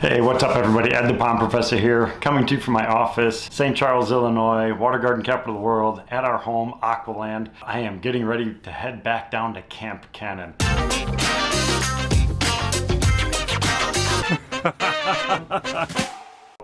Hey, what's up everybody? Ed the Pond Professor here, coming to you from my office, St. Charles, Illinois, water garden capital of the world, at our home, Aqualand. I am getting ready to head back down to Kamp, Kenan.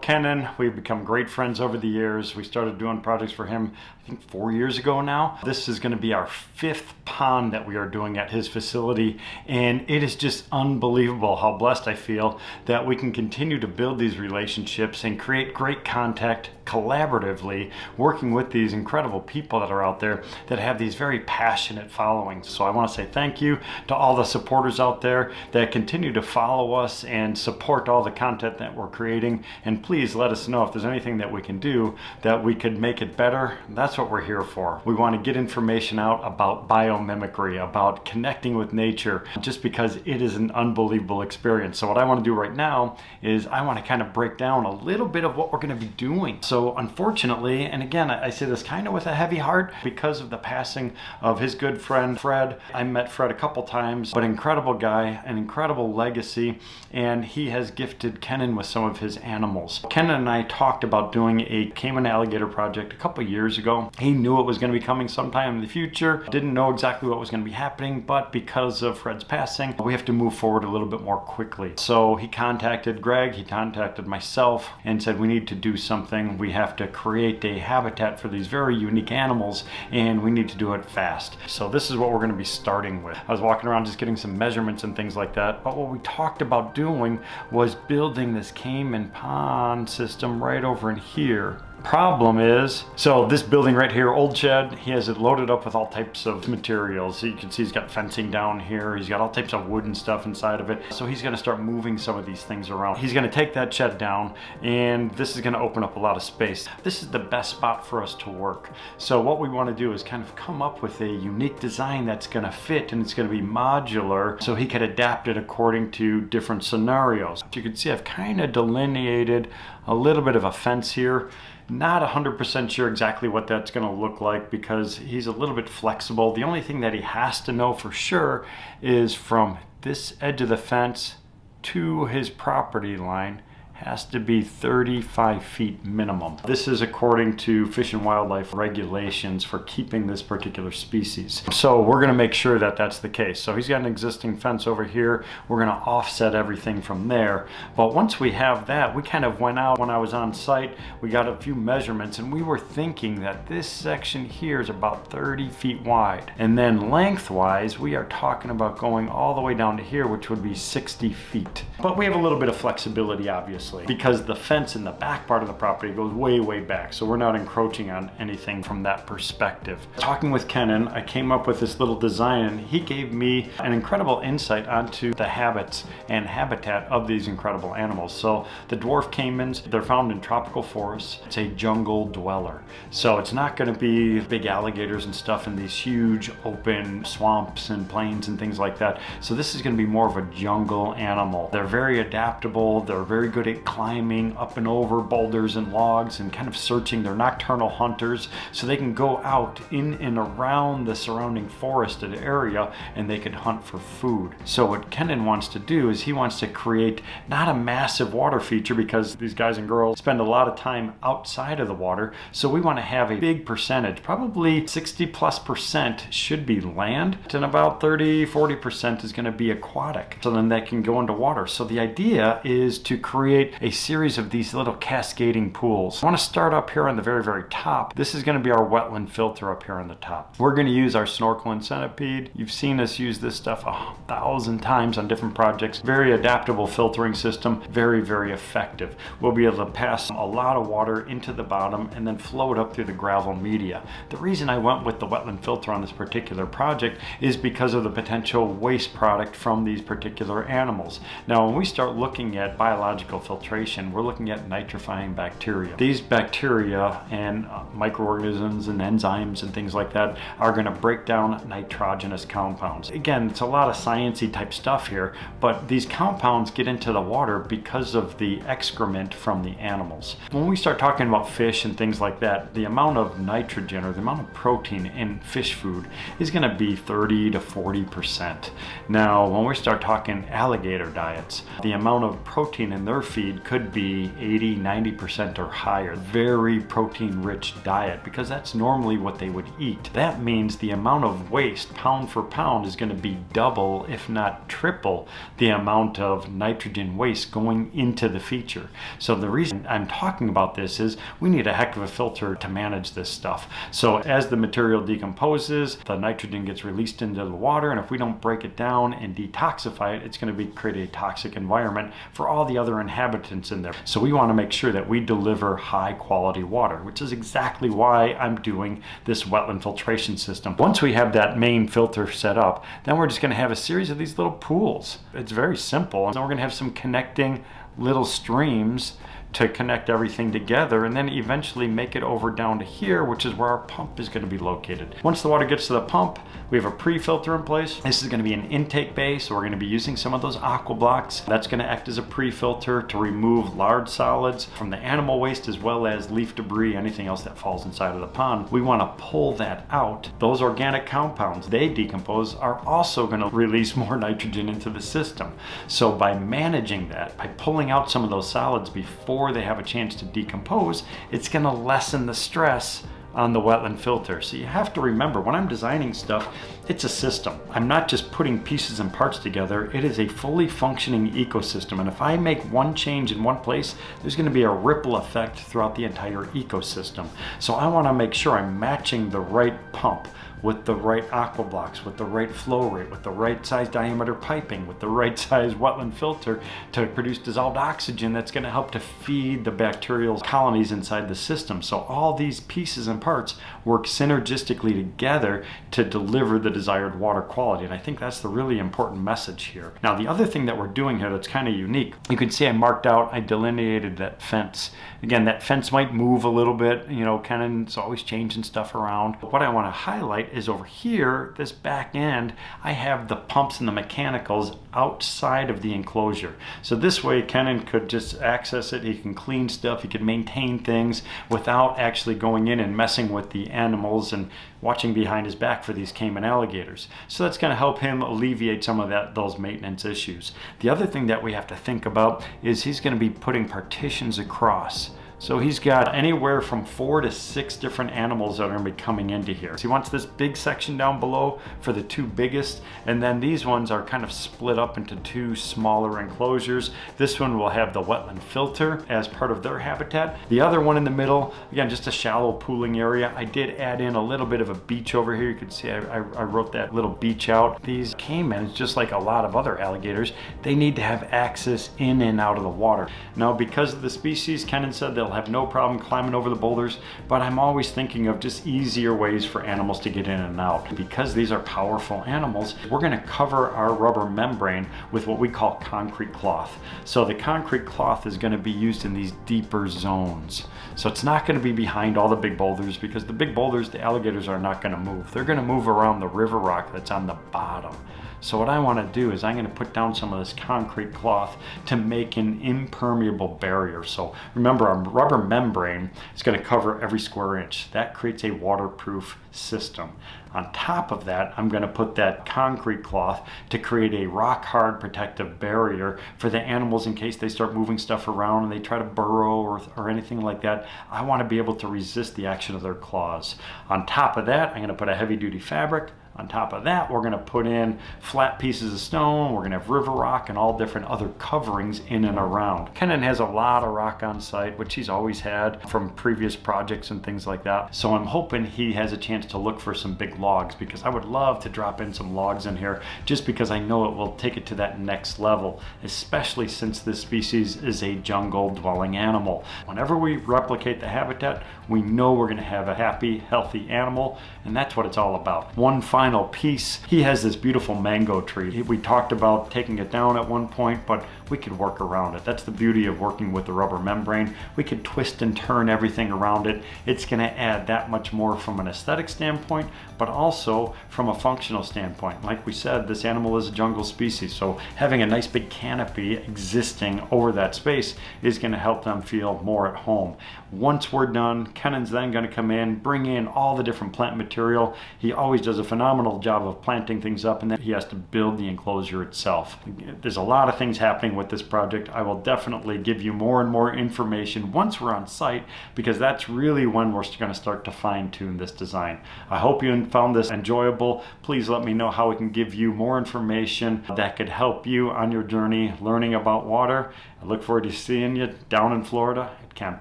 Kenan, we've become great friends over the years. We started doing projects for him, I think 4 years ago now. This is going to be our 5th pond that we are doing at his facility, and it is just unbelievable how blessed I feel that we can continue to build these relationships and create great contact collaboratively, working with these incredible people that are out there that have these very passionate followings. So I want to say thank you to all the supporters out there that continue to follow us and support all the content that we're creating. And please let us know if there's anything that we can do that we could make it better. That's what we're here for. We want to get information out about biomimicry, about connecting with nature, just because it is an unbelievable experience. So what I want to do right now is I want to kind of break down a little bit of what we're going to be doing. So unfortunately, and again, I say this kind of with a heavy heart because of the passing of his good friend, Fred. I met Fred a couple times, but incredible guy, an incredible legacy, and he has gifted Kenan with some of his animals. Kenan and I talked about doing a caiman alligator project a couple years ago. He knew it was going to be coming sometime in the future, didn't know exactly what was going to be happening, but because of Fred's passing, we have to move forward a little bit more quickly. So he contacted Greg, he contacted myself, and said we need to do something. We have to create a habitat for these very unique animals, and we need to do it fast. So this is what we're going to be starting with. I was walking around just getting some measurements and things like that, but what we talked about doing was building this caiman pond system right over in here. Problem is, so this building right here, old shed, he has it loaded up with all types of materials. So you can see he's got fencing down here, he's got all types of wood and stuff inside of it. So he's going to start moving some of these things around. He's going to take that shed down, and this is going to open up a lot of space. This is the best spot for us to work. So what we want to do is kind of come up with a unique design that's going to fit, and it's going to be modular so he could adapt it according to different scenarios. You can see I've kind of delineated a little bit of a fence here. Not 100% sure exactly what that's going to look like because he's a little bit flexible. The only thing that he has to know for sure is from this edge of the fence to his property line has to be 35 feet minimum. This is according to Fish and Wildlife regulations for keeping this particular species. So we're gonna make sure that that's the case. So he's got an existing fence over here. We're gonna offset everything from there. But once we have that, we kind of went out when I was on site, we got a few measurements, and we were thinking that this section here is about 30 feet wide. And then lengthwise, we are talking about going all the way down to here, which would be 60 feet. But we have a little bit of flexibility, obviously, because the fence in the back part of the property goes way, way back. So we're not encroaching on anything from that perspective. Talking with Kenan, I came up with this little design, and he gave me an incredible insight onto the habits and habitat of these incredible animals. So the dwarf caimans, they're found in tropical forests. It's a jungle dweller. So it's not going to be big alligators and stuff in these huge open swamps and plains and things like that. So this is going to be more of a jungle animal. They're very adaptable. They're very good at climbing up and over boulders and logs and kind of searching. They're nocturnal hunters, so they can go out in and around the surrounding forested area and they can hunt for food. So what Kenan wants to do is he wants to create not a massive water feature, because these guys and girls spend a lot of time outside of the water. So we want to have a big percentage, probably 60+% should be land, and about 30-40% is going to be aquatic. So then they can go into water. So the idea is to create a series of these little cascading pools. I want to start up here on the very, very top. This is going to be our wetland filter up here on the top. We're going to use our snorkel and centipede. You've seen us use this stuff 1,000 times on different projects. Very adaptable filtering system, very, very effective. We'll be able to pass a lot of water into the bottom and then flow it up through the gravel media. The reason I went with the wetland filter on this particular project is because of the potential waste product from these particular animals. Now, when we start looking at biological filtration, we're looking at nitrifying bacteria. These bacteria and microorganisms and enzymes and things like that are going to break down nitrogenous compounds. Again, it's a lot of sciencey type stuff here, but these compounds get into the water because of the excrement from the animals. When we start talking about fish and things like that, the amount of nitrogen or the amount of protein in fish food is going to be 30 to 40%. Now, when we start talking alligator diets, the amount of protein in their feed feed could be 80, 90% or higher. Very protein rich diet, because that's normally what they would eat. That means the amount of waste pound for pound is going to be double, if not triple, the amount of nitrogen waste going into the feature. So the reason I'm talking about this is we need a heck of a filter to manage this stuff. So as the material decomposes, the nitrogen gets released into the water, and if we don't break it down and detoxify it, it's going to create a toxic environment for all the other inhabitants in there. So we want to make sure that we deliver high quality water, which is exactly why I'm doing this wetland filtration system. Once we have that main filter set up, then we're just going to have a series of these little pools. It's very simple. And then we're going to have some connecting little streams to connect everything together, and then eventually make it over down to here, which is where our pump is going to be located. Once the water gets to the pump, we have a pre-filter in place. This is going to be an intake bay, so we're going to be using some of those aqua blocks. That's going to act as a pre-filter to remove large solids from the animal waste, as well as leaf debris, anything else that falls inside of the pond. We want to pull that out. Those organic compounds, they decompose, are also going to release more nitrogen into the system. So by managing that, by pulling out some of those solids before they have a chance to decompose, it's going to lessen the stress on the wetland filter. So you have to remember, when I'm designing stuff, it's a system. I'm not just putting pieces and parts together. It is a fully functioning ecosystem. And if I make one change in one place, there's going to be a ripple effect throughout the entire ecosystem. So I want to make sure I'm matching the right pump with the right aqua blocks, with the right flow rate, with the right size diameter piping, with the right size wetland filter to produce dissolved oxygen that's going to help to feed the bacterial colonies inside the system. So all these pieces and parts work synergistically together to deliver the desired water quality. And I think that's the really important message here. Now, the other thing that we're doing here that's kind of unique, you can see I marked out, I delineated that fence. Again, that fence might move a little bit, you know, Kenan's always changing stuff around. But what I want to highlight is over here, this back end, I have the pumps and the mechanicals outside of the enclosure. So this way Kenan could just access it, he can clean stuff, he can maintain things without actually going in and messing with the animals and watching behind his back for these caiman alligators. So that's going to help him alleviate some of those maintenance issues. The other thing that we have to think about is he's going to be putting partitions across. So he's got anywhere from 4 to 6 different animals that are going to be coming into here. So he wants this big section down below for the 2 biggest, and then these ones are kind of split up into 2 smaller enclosures. This one will have the wetland filter as part of their habitat. The other one in the middle, again, just a shallow pooling area. I did add in a little bit of a beach over here. You can see I wrote that little beach out. These caimans, just like a lot of other alligators, they need to have access in and out of the water. Now, because of the species, Kenan said they'll have no problem climbing over the boulders, but I'm always thinking of just easier ways for animals to get in and out. Because these are powerful animals, we're going to cover our rubber membrane with what we call concrete cloth. So the concrete cloth is going to be used in these deeper zones. So it's not going to be behind all the big boulders, because the big boulders, the alligators are not going to move. They're going to move around the river rock that's on the bottom. So what I want to do is I'm going to put down some of this concrete cloth to make an impermeable barrier. So remember, our rubber membrane is going to cover every square inch. That creates a waterproof system. On top of that, I'm going to put that concrete cloth to create a rock hard protective barrier for the animals in case they start moving stuff around and they try to burrow or anything like that. I want to be able to resist the action of their claws. On top of that, I'm going to put a heavy duty fabric. On top of that, we're going to put in flat pieces of stone. We're going to have river rock and all different other coverings in and around. Kenan has a lot of rock on site, which he's always had from previous projects and things like that. So I'm hoping he has a chance to look for some big logs, because I would love to drop in some logs in here, just because I know it will take it to that next level, especially since this species is a jungle dwelling animal. Whenever we replicate the habitat, we know we're going to have a happy, healthy animal, and that's what it's all about. One final piece, he has this beautiful mango tree. We talked about taking it down at one point, but we could work around it. That's the beauty of working with the rubber membrane. We could twist and turn everything around it. It's going to add that much more from an aesthetic standpoint, but also from a functional standpoint. Like we said, this animal is a jungle species, so having a nice big canopy existing over that space is going to help them feel more at home. Once we're done, Kenan's then going to come in, bring in all the different plant material. He always does a phenomenal phenomenal job of planting things up, and then he has to build the enclosure itself. There's a lot of things happening with this project. I will definitely give you more and more information once we're on site, because that's really when we're going to start to fine-tune this design. I hope you found this enjoyable. Please let me know how we can give you more information that could help you on your journey learning about water. I look forward to seeing you down in Florida at Kamp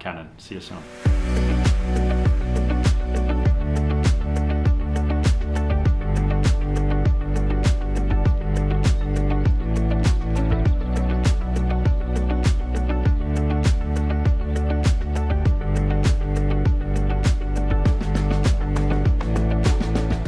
Kenan. See you soon.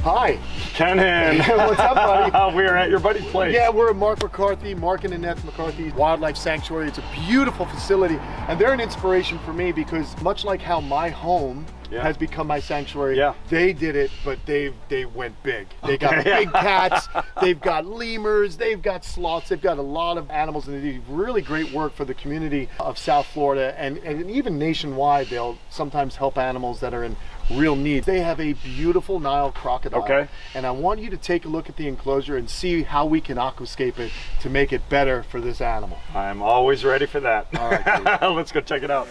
Hi. Kenan! What's up, buddy? We're at your buddy's place. Yeah, we're at Mark and Annette McCarthy's Wildlife Sanctuary. It's a beautiful facility, and they're an inspiration for me because much like how my home has become my sanctuary, they did it, but they went big. They got big cats, they've got lemurs, they've got sloths, they've got a lot of animals, and they do really great work for the community of South Florida, and even nationwide. They'll sometimes help animals that are in real need. They have a beautiful Nile crocodile, and I want you to take a look at the enclosure and see how we can aquascape it to make it better for this animal. I'm always ready for that. All right, let's go check it out.